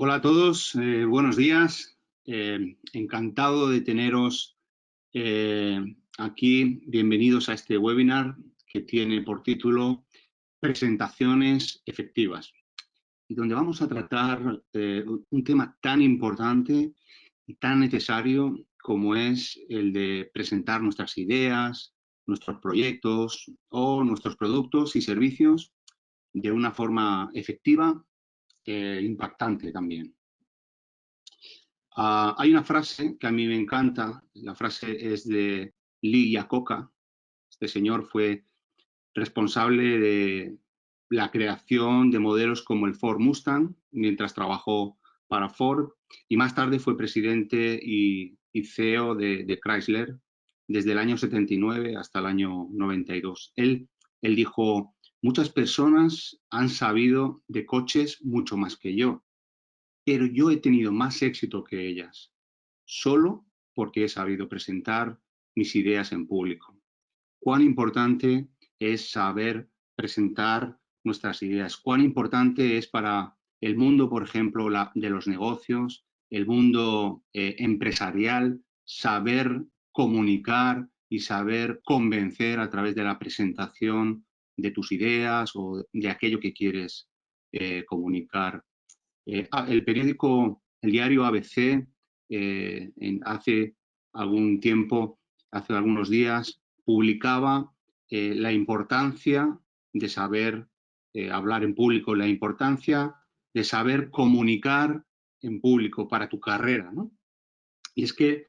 Hola a todos, buenos días. Encantado de teneros aquí. Bienvenidos a este webinar que tiene por título Presentaciones efectivas, y donde vamos a tratar un tema tan importante y tan necesario como es el de presentar nuestras ideas, nuestros proyectos o nuestros productos y servicios de una forma efectiva e impactante también. Hay una frase que a mí me encanta. La frase es de Lee Iacocca. Este señor fue responsable de la creación de modelos como el Ford Mustang mientras trabajó para Ford, y más tarde fue presidente y CEO de Chrysler desde el año 79 hasta el año 92. Él dijo: muchas personas han sabido de coches mucho más que yo, pero yo he tenido más éxito que ellas, solo porque he sabido presentar mis ideas en público. Cuán importante es saber presentar nuestras ideas, cuán importante es para el mundo, por ejemplo, de los negocios, el mundo empresarial, saber comunicar y saber convencer a través de la presentación de tus ideas o de aquello que quieres comunicar. El periódico, el diario ABC, hace algún tiempo, hace algunos días, publicaba la importancia de saber hablar en público, la importancia de saber comunicar en público para tu carrera, ¿no? Y es que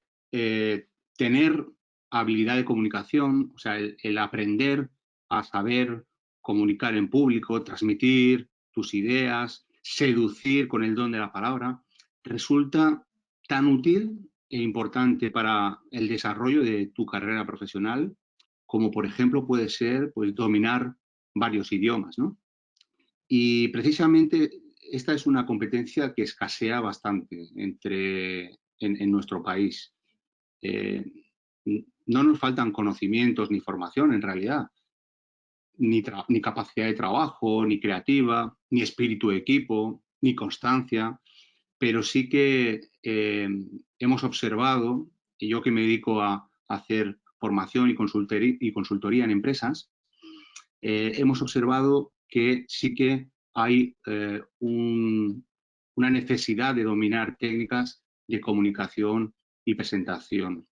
tener habilidad de comunicación, o sea, el aprender a saber comunicar en público, transmitir tus ideas, seducir con el don de la palabra, resulta tan útil e importante para el desarrollo de tu carrera profesional, como por ejemplo puede ser pues, dominar varios idiomas, ¿no? Y precisamente esta es una competencia que escasea bastante en nuestro país. No nos faltan conocimientos ni formación en realidad, ni capacidad de trabajo, ni creativa, ni espíritu de equipo, ni constancia, pero sí que hemos observado, y yo que me dedico a hacer formación y consultoría en empresas, hemos observado que sí que hay una necesidad de dominar técnicas de comunicación y presentación.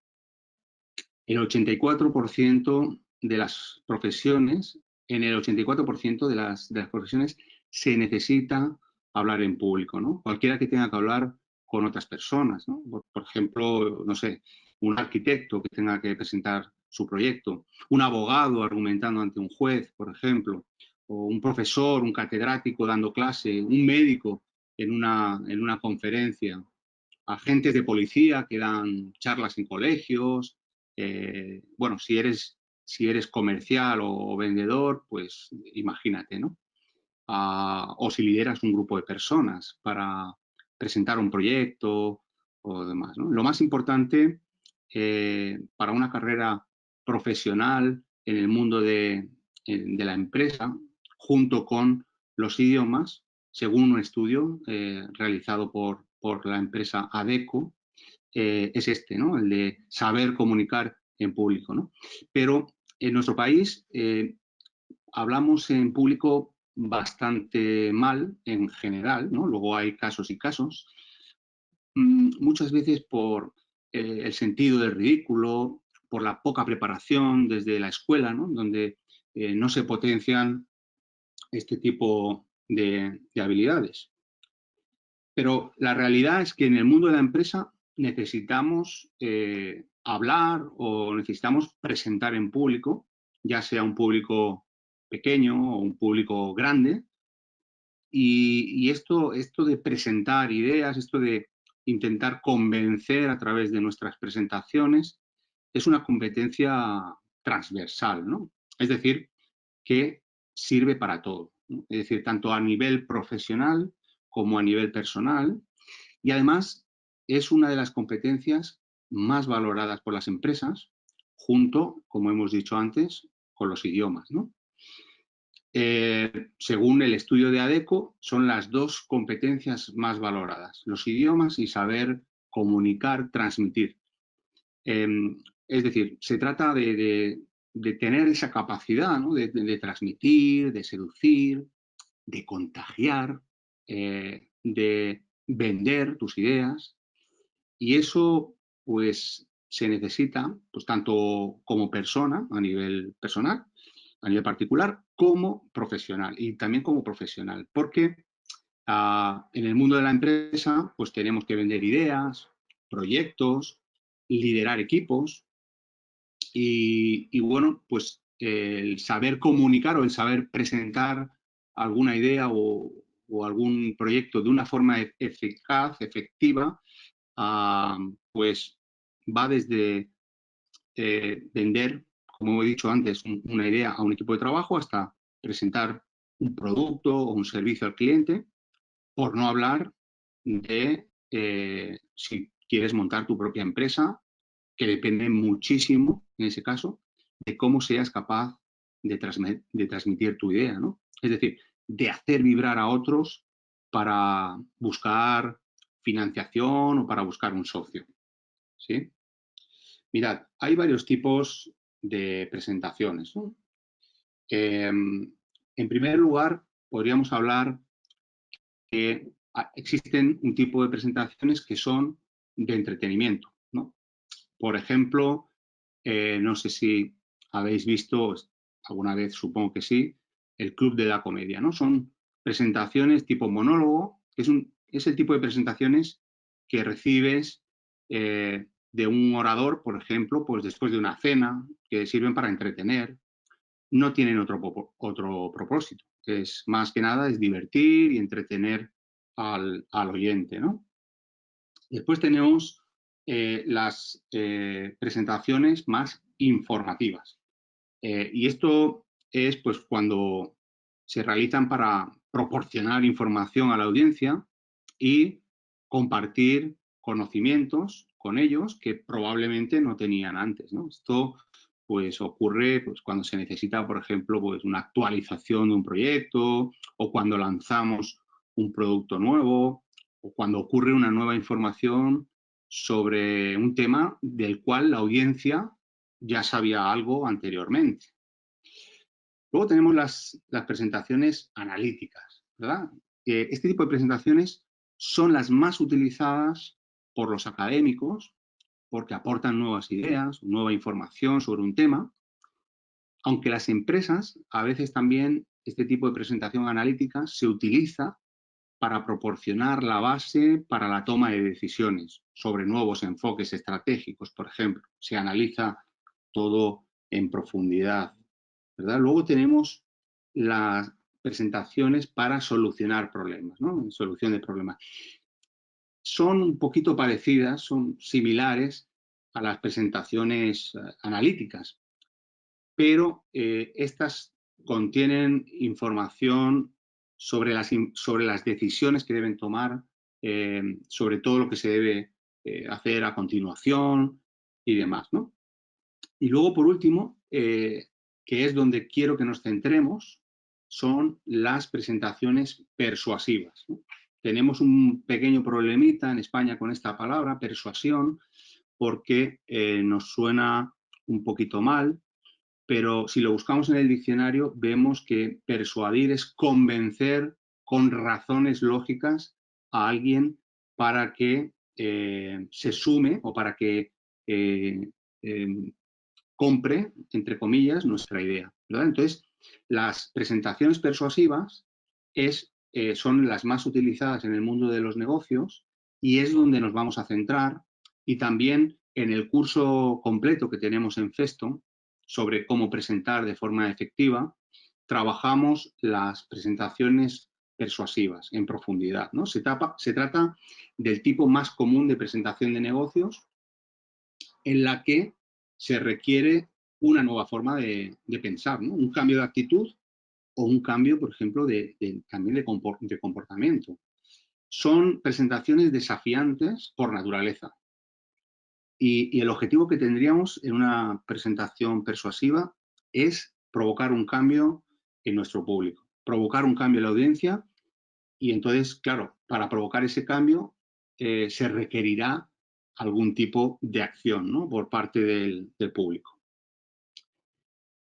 El 84% de las profesiones, en el 84% de las profesiones se necesita hablar en público, ¿no? Cualquiera que tenga que hablar con otras personas, ¿no? Por ejemplo, no sé, un arquitecto que tenga que presentar su proyecto, un abogado argumentando ante un juez, por ejemplo, o un profesor, un catedrático dando clase, un médico en una conferencia, agentes de policía que dan charlas en colegios. Bueno, si eres comercial o vendedor, pues imagínate, ¿no? O si lideras un grupo de personas para presentar un proyecto o demás, ¿no? Lo más importante para una carrera profesional en el mundo de la empresa, junto con los idiomas, según un estudio realizado por la empresa Adecco, es este, ¿no? El de saber comunicar en público, ¿no? Pero en nuestro país hablamos en público bastante mal en general, ¿no? Luego hay casos y casos, muchas veces por el sentido del ridículo, por la poca preparación desde la escuela, ¿no? Donde no se potencian este tipo de habilidades. Pero la realidad es que en el mundo de la empresa necesitamos hablar o necesitamos presentar en público, ya sea un público pequeño o un público grande. Y esto de presentar ideas, esto de intentar convencer a través de nuestras presentaciones, es una competencia transversal, ¿no? Es decir, que sirve para todo, ¿no? Es decir, tanto a nivel profesional como a nivel personal, y además es una de las competencias más valoradas por las empresas, junto, como hemos dicho antes, con los idiomas, ¿no? según el estudio de ADECO, son las dos competencias más valoradas, los idiomas y saber comunicar, transmitir. Es decir, se trata de tener esa capacidad, ¿no? de transmitir, de seducir, de contagiar, de vender tus ideas. Y eso, pues, se necesita, pues, tanto como persona, a nivel personal, a nivel particular, como profesional. Y también como profesional. Porque en el mundo de la empresa, pues, tenemos que vender ideas, proyectos, liderar equipos. Y bueno, pues, el saber comunicar o el saber presentar alguna idea o algún proyecto de una forma eficaz, efectiva, pues va desde vender, como he dicho antes, una idea a un equipo de trabajo hasta presentar un producto o un servicio al cliente, por no hablar de si quieres montar tu propia empresa, que depende muchísimo, en ese caso, de cómo seas capaz de transmitir tu idea, ¿no? Es decir, de hacer vibrar a otros para buscar financiación o para buscar un socio, ¿sí? Mirad, hay varios tipos de presentaciones, ¿no? En primer lugar, podríamos hablar que existen un tipo de presentaciones que son de entretenimiento, ¿no? Por ejemplo, no sé si habéis visto alguna vez, supongo que sí, el Club de la Comedia, ¿no? Son presentaciones tipo monólogo, que es el tipo de presentaciones que recibes de un orador, por ejemplo, pues después de una cena, que sirven para entretener, no tienen otro propósito. Es más que nada es divertir y entretener al oyente, ¿no? Después tenemos las presentaciones más informativas. Y esto es pues cuando se realizan para proporcionar información a la audiencia y compartir conocimientos con ellos que probablemente no tenían antes, ¿no? Esto pues ocurre pues, cuando se necesita, por ejemplo, pues, una actualización de un proyecto o cuando lanzamos un producto nuevo o cuando ocurre una nueva información sobre un tema del cual la audiencia ya sabía algo anteriormente. Luego tenemos las presentaciones analíticas, ¿verdad? Este tipo de presentaciones son las más utilizadas por los académicos porque aportan nuevas ideas, nueva información sobre un tema, aunque las empresas, a veces también este tipo de presentación analítica se utiliza para proporcionar la base para la toma de decisiones sobre nuevos enfoques estratégicos, por ejemplo. Se analiza todo en profundidad, ¿verdad? Luego tenemos las presentaciones para solucionar problemas, ¿no? Solución de problemas. Son un poquito parecidas, son similares a las presentaciones analíticas, pero estas contienen información sobre las decisiones que deben tomar, sobre todo lo que se debe hacer a continuación y demás, ¿no? Y luego, por último, que es donde quiero que nos centremos, son las presentaciones persuasivas, ¿no? Tenemos un pequeño problemita en España con esta palabra, persuasión, porque nos suena un poquito mal, pero si lo buscamos en el diccionario vemos que persuadir es convencer con razones lógicas a alguien para que se sume o para que compre, entre comillas, nuestra idea, ¿verdad? Entonces, las presentaciones persuasivas son las más utilizadas en el mundo de los negocios y es donde nos vamos a centrar, y también en el curso completo que tenemos en Festo sobre cómo presentar de forma efectiva, trabajamos las presentaciones persuasivas en profundidad, ¿no? Se trata del tipo más común de presentación de negocios en la que se requiere una nueva forma de pensar, ¿no? Un cambio de actitud o un cambio, por ejemplo, también de comportamiento. Son presentaciones desafiantes por naturaleza. Y el objetivo que tendríamos en una presentación persuasiva es provocar un cambio en nuestro público. Provocar un cambio en la audiencia y entonces, claro, para provocar ese cambio se requerirá algún tipo de acción, ¿no?, por parte del público.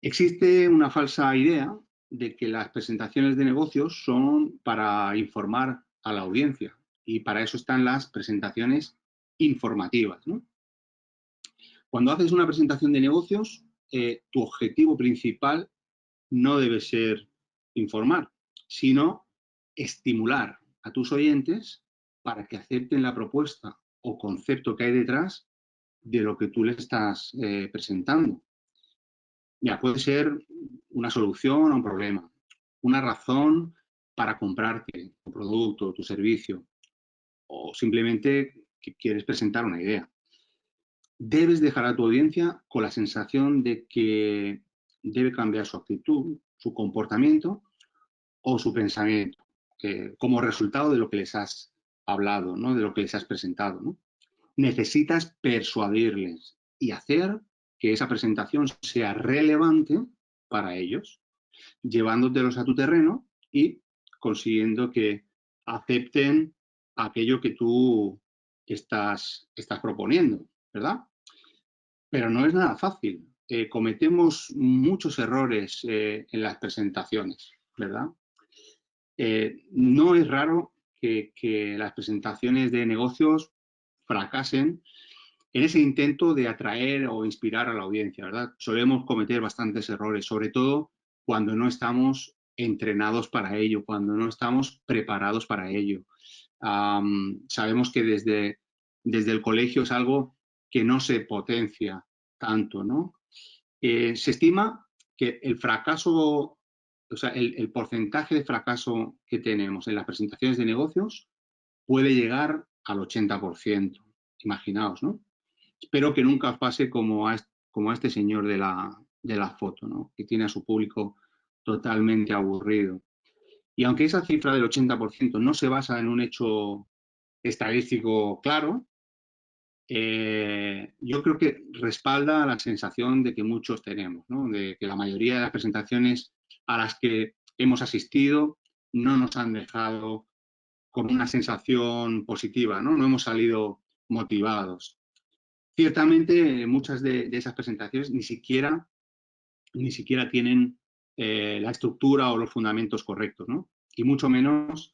Existe una falsa idea de que las presentaciones de negocios son para informar a la audiencia y para eso están las presentaciones informativas, ¿no? Cuando haces una presentación de negocios, tu objetivo principal no debe ser informar, sino estimular a tus oyentes para que acepten la propuesta o concepto que hay detrás de lo que tú les estás presentando. Ya, puede ser una solución a un problema, una razón para comprarte tu producto o tu servicio, o simplemente que quieres presentar una idea. Debes dejar a tu audiencia con la sensación de que debe cambiar su actitud, su comportamiento o su pensamiento, como resultado de lo que les has hablado, ¿no?, de lo que les has presentado, ¿no? Necesitas persuadirles y hacer que esa presentación sea relevante para ellos, llevándotelos a tu terreno y consiguiendo que acepten aquello que tú estás proponiendo, ¿verdad? Pero no es nada fácil. Cometemos muchos errores en las presentaciones, ¿verdad? No es raro que las presentaciones de negocios fracasen en ese intento de atraer o inspirar a la audiencia, ¿verdad? Solemos cometer bastantes errores, sobre todo cuando no estamos entrenados para ello, cuando no estamos preparados para ello. Sabemos que desde el colegio es algo que no se potencia tanto, ¿no? Se estima que el fracaso, o sea, el porcentaje de fracaso que tenemos en las presentaciones de negocios puede llegar al 80%. Imaginaos, ¿no? Espero que nunca os pase como a este señor de la foto, ¿no?, que tiene a su público totalmente aburrido. Y aunque esa cifra del 80% no se basa en un hecho estadístico claro, yo creo que respalda la sensación de que muchos tenemos, ¿no?, de que la mayoría de las presentaciones a las que hemos asistido no nos han dejado con una sensación positiva, ¿no? No hemos salido motivados. Ciertamente, muchas de esas presentaciones ni siquiera tienen la estructura o los fundamentos correctos, ¿no? Y mucho menos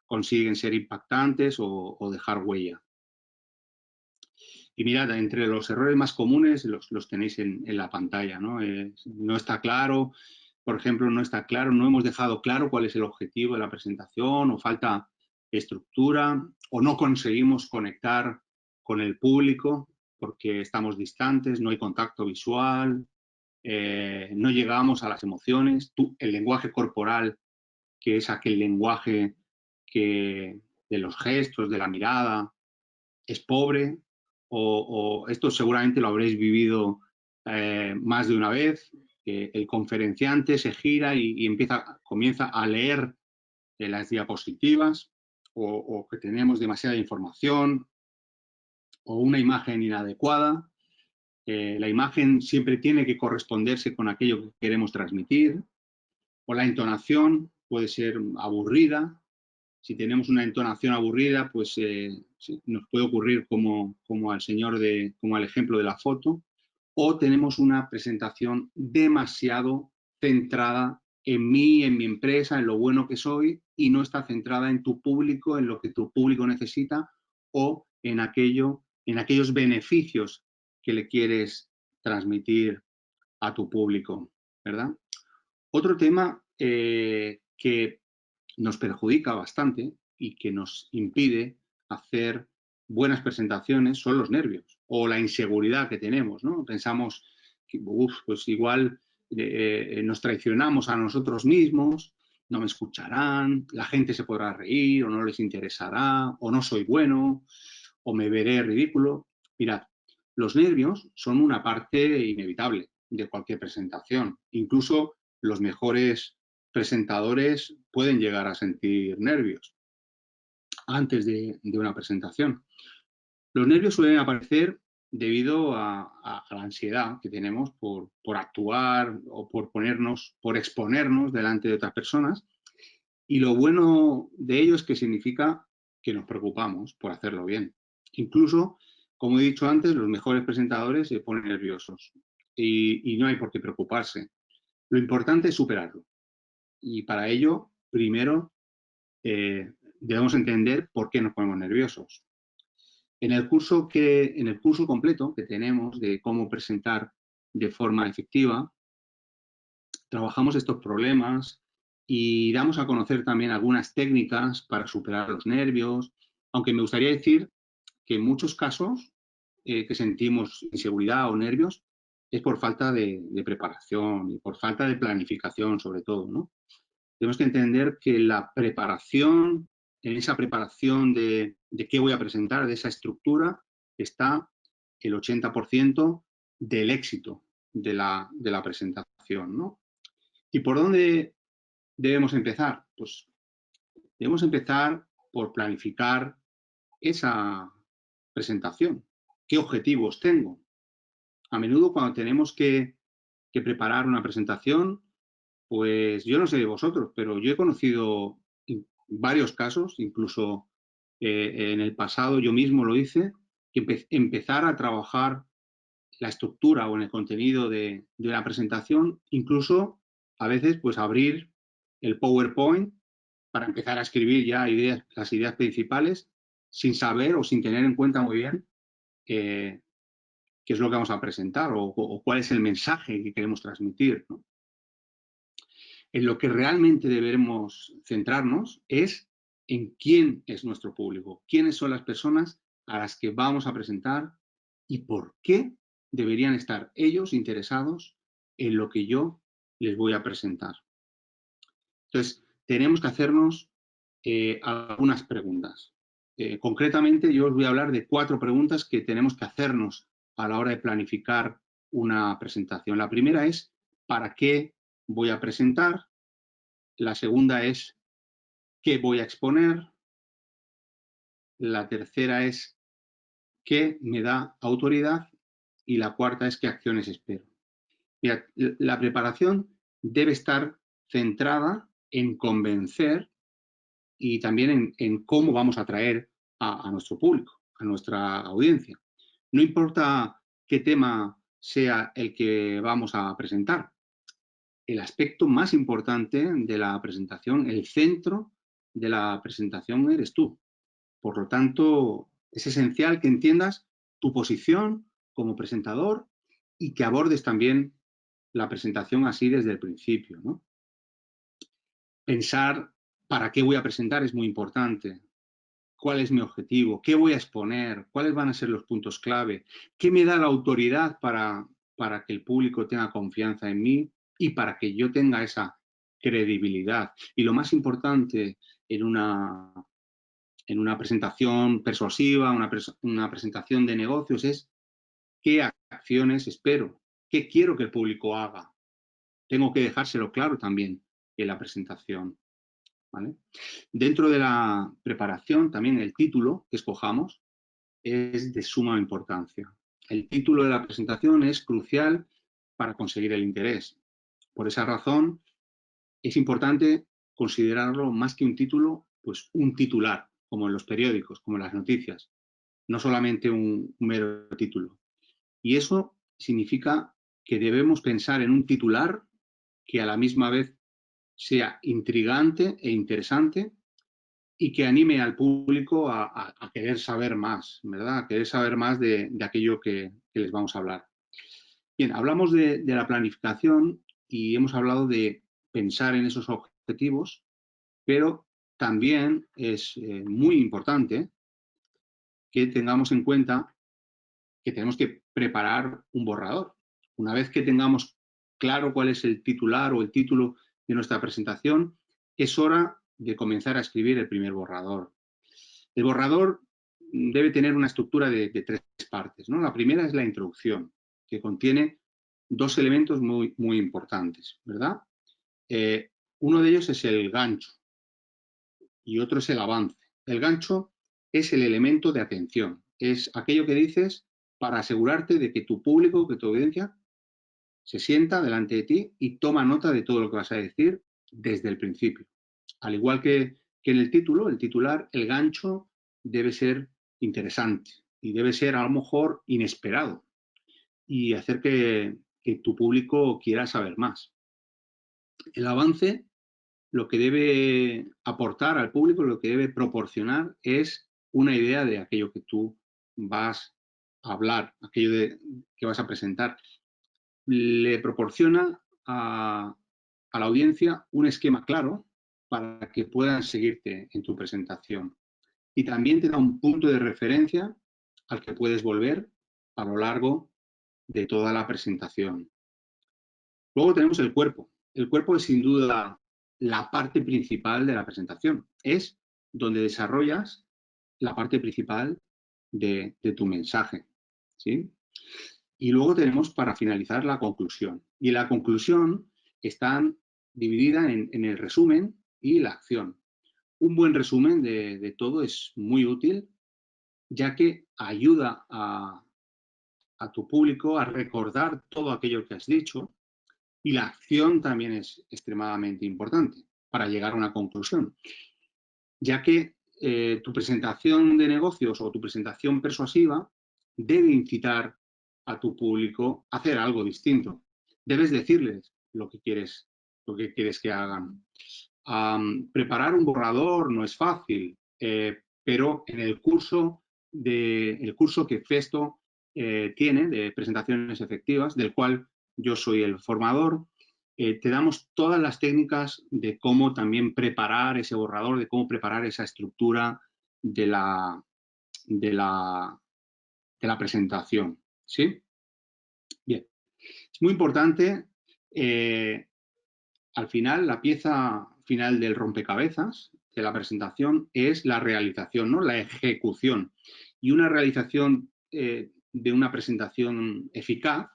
consiguen ser impactantes o dejar huella. Y mirad, entre los errores más comunes los tenéis en la pantalla, ¿no? No está claro, por ejemplo, no hemos dejado claro cuál es el objetivo de la presentación, o falta estructura, o no conseguimos conectar con el público porque estamos distantes, no hay contacto visual, no llegamos a las emociones. El lenguaje corporal, que es aquel lenguaje de los gestos, de la mirada, es pobre, o esto seguramente lo habréis vivido más de una vez, que el conferenciante se gira y comienza a leer las diapositivas, o que tenemos demasiada información, o una imagen inadecuada. La imagen siempre tiene que corresponderse con aquello que queremos transmitir, o la entonación puede ser aburrida. Si tenemos una entonación aburrida, pues nos puede ocurrir como al ejemplo de la foto, o tenemos una presentación demasiado centrada en mí, en mi empresa, en lo bueno que soy, y no está centrada en tu público, en lo que tu público necesita, o en aquellos beneficios que le quieres transmitir a tu público, ¿verdad? Otro tema que nos perjudica bastante y que nos impide hacer buenas presentaciones son los nervios o la inseguridad que tenemos, ¿no? Pensamos que, pues igual nos traicionamos a nosotros mismos, no me escucharán, la gente se podrá reír o no les interesará, o no soy bueno, o me veré ridículo. Mirad, los nervios son una parte inevitable de cualquier presentación. Incluso los mejores presentadores pueden llegar a sentir nervios antes de una presentación. Los nervios suelen aparecer debido a la ansiedad que tenemos por actuar o por exponernos delante de otras personas. Y lo bueno de ello es que significa que nos preocupamos por hacerlo bien. Incluso, como he dicho antes, los mejores presentadores se ponen nerviosos y no hay por qué preocuparse. Lo importante es superarlo. Y para ello, primero, debemos entender por qué nos ponemos nerviosos. En el curso completo que tenemos de cómo presentar de forma efectiva, trabajamos estos problemas y damos a conocer también algunas técnicas para superar los nervios, aunque me gustaría decir que en muchos casos que sentimos inseguridad o nervios es por falta de preparación y por falta de planificación sobre todo, ¿no? Tenemos que entender que la preparación, en esa preparación de qué voy a presentar, de esa estructura, está el 80% del éxito de la presentación, ¿no? ¿Y por dónde debemos empezar? Pues debemos empezar por planificar esa presentación. ¿Qué objetivos tengo? A menudo cuando tenemos que preparar una presentación, pues yo no sé de vosotros, pero yo he conocido varios casos, incluso en el pasado yo mismo lo hice, empezar a trabajar la estructura o en el contenido de la presentación, incluso a veces pues abrir el PowerPoint para empezar a escribir ya las ideas principales sin saber o sin tener en cuenta muy bien qué es lo que vamos a presentar o cuál es el mensaje que queremos transmitir, ¿no? En lo que realmente debemos centrarnos es en quién es nuestro público, quiénes son las personas a las que vamos a presentar y por qué deberían estar ellos interesados en lo que yo les voy a presentar. Entonces, tenemos que hacernos algunas preguntas. Concretamente, yo os voy a hablar de 4 preguntas que tenemos que hacernos a la hora de planificar una presentación. La primera es, ¿para qué voy a presentar? La segunda es, ¿qué voy a exponer? La tercera es, ¿qué me da autoridad? Y la cuarta es, ¿qué acciones espero? Mira, la preparación debe estar centrada en convencer y también en cómo vamos a atraer a nuestro público, a nuestra audiencia. No importa qué tema sea el que vamos a presentar. El aspecto más importante de la presentación, el centro de la presentación eres tú. Por lo tanto, es esencial que entiendas tu posición como presentador y que abordes también la presentación así desde el principio, ¿no? Pensar para qué voy a presentar es muy importante. ¿Cuál es mi objetivo? ¿Qué voy a exponer? ¿Cuáles van a ser los puntos clave? ¿Qué me da la autoridad para que el público tenga confianza en mí y para que yo tenga esa credibilidad? Y lo más importante en una presentación persuasiva, una presentación de negocios es qué acciones espero, qué quiero que el público haga. Tengo que dejárselo claro también en la presentación, ¿vale? Dentro de la preparación, también el título que escojamos es de suma importancia. El título de la presentación es crucial para conseguir el interés. Por esa razón, es importante considerarlo más que un título, pues un titular, como en los periódicos, como en las noticias, no solamente un mero título. Y eso significa que debemos pensar en un titular que a la misma vez sea intrigante e interesante y que anime al público a querer saber más, ¿verdad? A querer saber más de aquello que les vamos a hablar. Bien, hablamos de la planificación y hemos hablado de pensar en esos objetivos, pero también es muy importante que tengamos en cuenta que tenemos que preparar un borrador. Una vez que tengamos claro cuál es el titular o el título de nuestra presentación, es hora de comenzar a escribir el primer borrador. El borrador debe tener una estructura de 3 partes, ¿no? La primera es la introducción, que contiene 2 elementos muy, muy importantes, ¿verdad? Uno de ellos es el gancho y otro es el avance. El gancho es el elemento de atención, es aquello que dices para asegurarte de que tu público, que tu audiencia, se sienta delante de ti y toma nota de todo lo que vas a decir desde el principio. Al igual que en el título, el titular, el gancho debe ser interesante y debe ser a lo mejor inesperado y hacer que tu público quiera saber más. El avance lo que debe aportar al público, lo que debe proporcionar es una idea de aquello que tú vas a hablar, aquello que vas a presentar. Le proporciona a la audiencia un esquema claro para que puedan seguirte en tu presentación. Y también te da un punto de referencia al que puedes volver a lo largo de toda la presentación. Luego tenemos el cuerpo. El cuerpo es sin duda la parte principal de la presentación. Es donde desarrollas la parte principal de tu mensaje, ¿sí? Y luego tenemos para finalizar la conclusión. Y la conclusión está dividida en el resumen y la acción. Un buen resumen de todo es muy útil, ya que ayuda a tu público a recordar todo aquello que has dicho, y la acción también es extremadamente importante para llegar a una conclusión, ya que tu presentación de negocios o tu presentación persuasiva debe incitar a tu público a hacer algo distinto. Debes decirles lo que quieres que hagan. Preparar un borrador no es fácil, pero en el curso que Festo tiene de presentaciones efectivas, del cual yo soy el formador, te damos todas las técnicas de cómo también preparar ese borrador, de cómo preparar esa estructura de la presentación, ¿sí? Bien, es muy importante, al final, la pieza final del rompecabezas de la presentación es la realización, ¿no? La ejecución. Y una realización de una presentación eficaz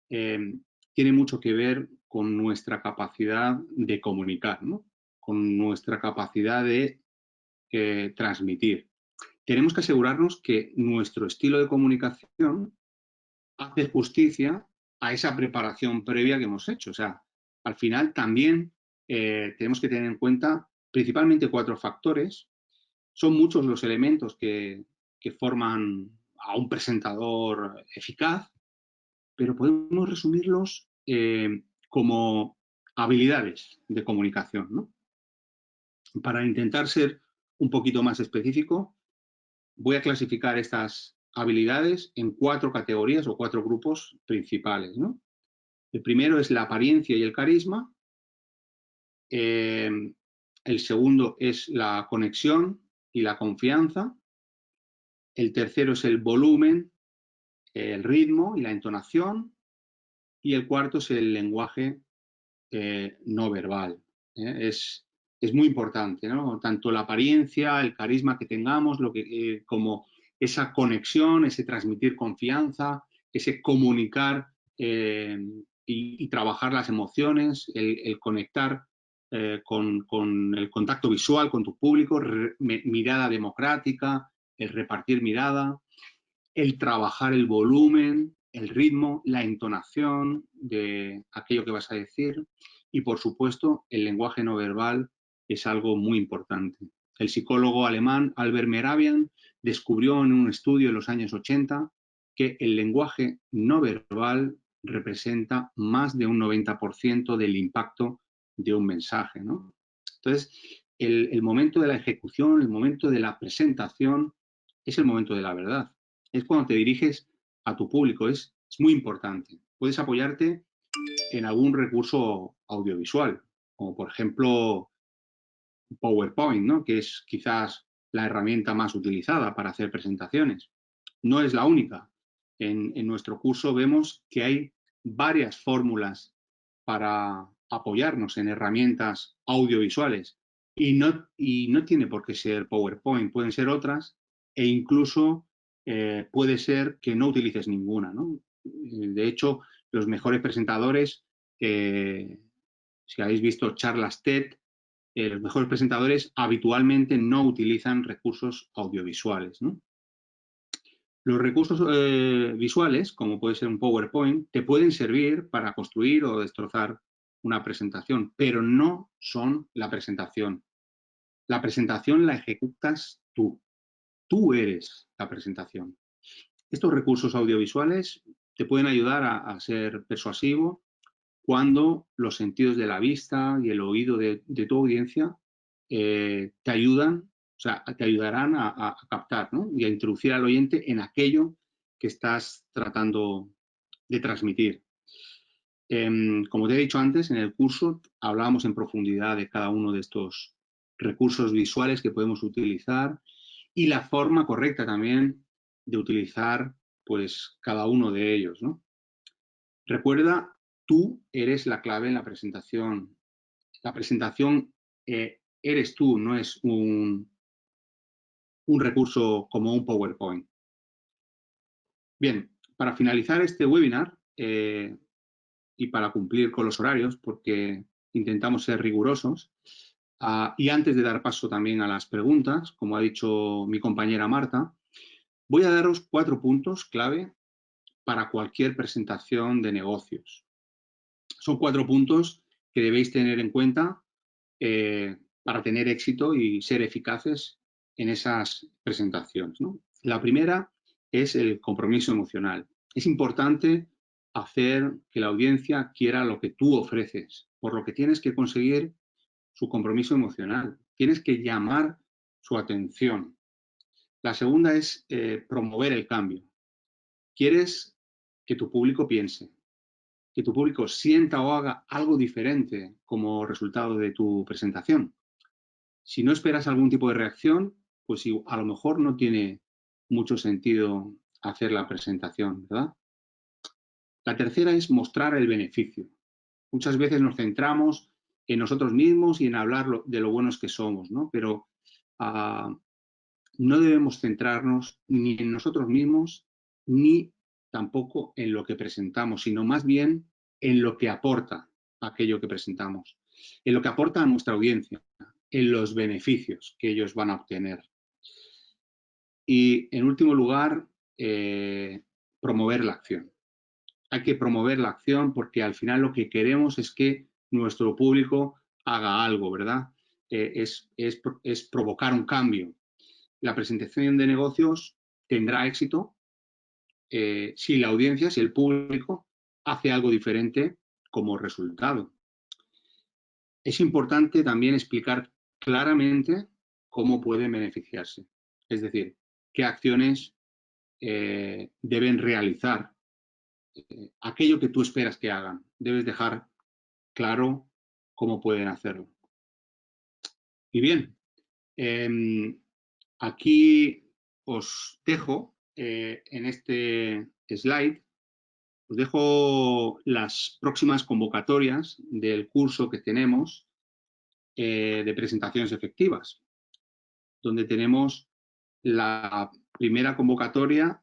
tiene mucho que ver con nuestra capacidad de comunicar, ¿no? Con nuestra capacidad de transmitir. Tenemos que asegurarnos que nuestro estilo de comunicación hace justicia a esa preparación previa que hemos hecho. O sea, al final también tenemos que tener en cuenta principalmente 4 factores. Son muchos los elementos que forman a un presentador eficaz, pero podemos resumirlos como habilidades de comunicación, ¿no? Para intentar ser un poquito más específico, voy a clasificar estas habilidades en 4 categorías o 4 grupos principales, ¿no? El primero es la apariencia y el carisma. El segundo es la conexión y la confianza. El tercero es el volumen, el ritmo y la entonación. Y el cuarto es el lenguaje no verbal. Es muy importante, ¿no? Tanto la apariencia, el carisma que tengamos, como esa conexión, ese transmitir confianza, ese comunicar y trabajar las emociones, el conectar con el contacto visual con tu público, mirada democrática, el repartir mirada, el trabajar el volumen, el ritmo, la entonación de aquello que vas a decir y, por supuesto, el lenguaje no verbal es algo muy importante. El psicólogo alemán Albert Mehrabian descubrió en un estudio en los años 80 que el lenguaje no verbal representa más de un 90% del impacto de un mensaje, ¿no? Entonces, el momento de la ejecución, el momento de la presentación es el momento de la verdad. Es cuando te diriges a tu público, es muy importante. Puedes apoyarte en algún recurso audiovisual, como por ejemplo PowerPoint, ¿no? Que es quizás la herramienta más utilizada para hacer presentaciones. No es la única. En nuestro curso vemos que hay varias fórmulas para apoyarnos en herramientas audiovisuales y no tiene por qué ser PowerPoint, pueden ser otras e incluso puede ser que no utilices ninguna, ¿no? De hecho, los mejores presentadores, si habéis visto charlas TED, los mejores presentadores habitualmente no utilizan recursos audiovisuales, ¿no? Los recursos visuales, como puede ser un PowerPoint, te pueden servir para construir o destrozar una presentación, pero no son la presentación. La presentación la ejecutas tú. Tú eres la presentación. Estos recursos audiovisuales te pueden ayudar a ser persuasivo cuando los sentidos de la vista y el oído de tu audiencia te ayudan, o sea, te ayudarán a captar, ¿no? Y a introducir al oyente en aquello que estás tratando de transmitir. Como te he dicho antes, en el curso hablábamos en profundidad de cada uno de estos recursos visuales que podemos utilizar y la forma correcta también de utilizar pues cada uno de ellos, ¿no? Recuerda, tú eres la clave en la presentación. La presentación eres tú, no es un recurso como un PowerPoint. Bien, para finalizar este webinar y para cumplir con los horarios, porque intentamos ser rigurosos, y antes de dar paso también a las preguntas, como ha dicho mi compañera Marta, voy a daros 4 puntos clave para cualquier presentación de negocios. Son 4 puntos que debéis tener en cuenta para tener éxito y ser eficaces en esas presentaciones, ¿no? La primera es el compromiso emocional. Es importante hacer que la audiencia quiera lo que tú ofreces, por lo que tienes que conseguir su compromiso emocional. Tienes que llamar su atención. La segunda es promover el cambio. Quieres que tu público piense, que tu público sienta o haga algo diferente como resultado de tu presentación. Si no esperas algún tipo de reacción, pues a lo mejor no tiene mucho sentido hacer la presentación, ¿verdad? La tercera es mostrar el beneficio. Muchas veces nos centramos en nosotros mismos y en hablar de lo buenos que somos, ¿no? Pero no debemos centrarnos ni en nosotros mismos ni tampoco en lo que presentamos, sino más bien en lo que aporta aquello que presentamos, en lo que aporta a nuestra audiencia, en los beneficios que ellos van a obtener. Y en último lugar, promover la acción. Hay que promover la acción porque al final lo que queremos es que nuestro público haga algo, ¿verdad? Es provocar un cambio. La presentación de negocios tendrá éxito si la audiencia, si el público hace algo diferente como resultado. Es importante también explicar claramente cómo pueden beneficiarse, es decir, qué acciones deben realizar, aquello que tú esperas que hagan. Debes dejar claro cómo pueden hacerlo. Y bien, aquí os dejo en este slide, os dejo las próximas convocatorias del curso que tenemos de presentaciones efectivas, donde tenemos la primera convocatoria,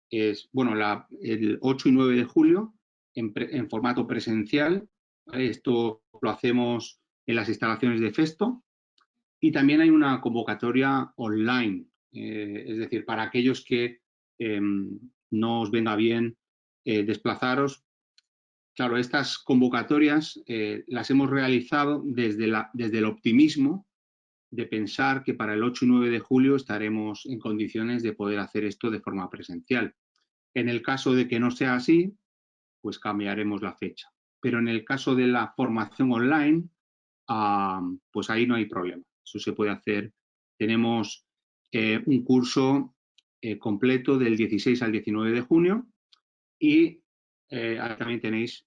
es, bueno, el 8 y 9 de julio en formato presencial, ¿vale? Esto lo hacemos en las instalaciones de Festo, y también hay una convocatoria online, es decir, para aquellos que no os venga bien desplazaros. Claro, estas convocatorias las hemos realizado desde el optimismo de pensar que para el 8 y 9 de julio estaremos en condiciones de poder hacer esto de forma presencial. En el caso de que no sea así, pues cambiaremos la fecha. Pero en el caso de la formación online, pues ahí no hay problema. Eso se puede hacer. Tenemos un curso completo del 16 al 19 de junio y también tenéis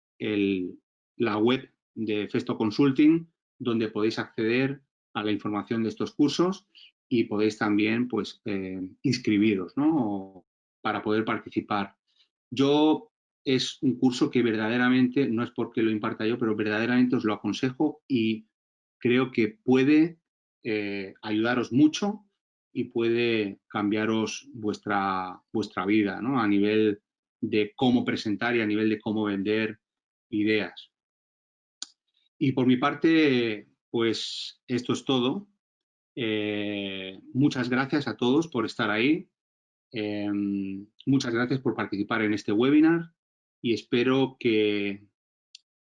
la web de Festo Consulting, donde podéis acceder a la información de estos cursos y podéis también pues, inscribiros, ¿no? Para poder participar. Yo es un curso que verdaderamente, no es porque lo imparta yo, pero verdaderamente os lo aconsejo y creo que puede ayudaros mucho y puede cambiaros vuestra vida, ¿no? A nivel de cómo presentar y a nivel de cómo vender ideas. Y por mi parte, pues esto es todo. Muchas gracias a todos por estar ahí. Muchas gracias por participar en este webinar y espero que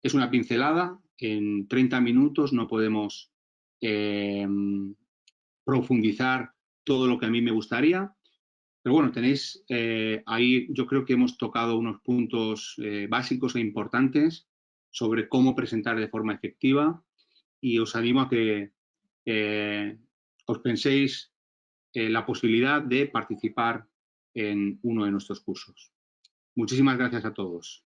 es una pincelada. En 30 minutos no podemos profundizar todo lo que a mí me gustaría. Pero bueno, tenéis ahí, yo creo que hemos tocado unos puntos básicos e importantes sobre cómo presentar de forma efectiva y os animo a que os penséis la posibilidad de participar en uno de nuestros cursos. Muchísimas gracias a todos.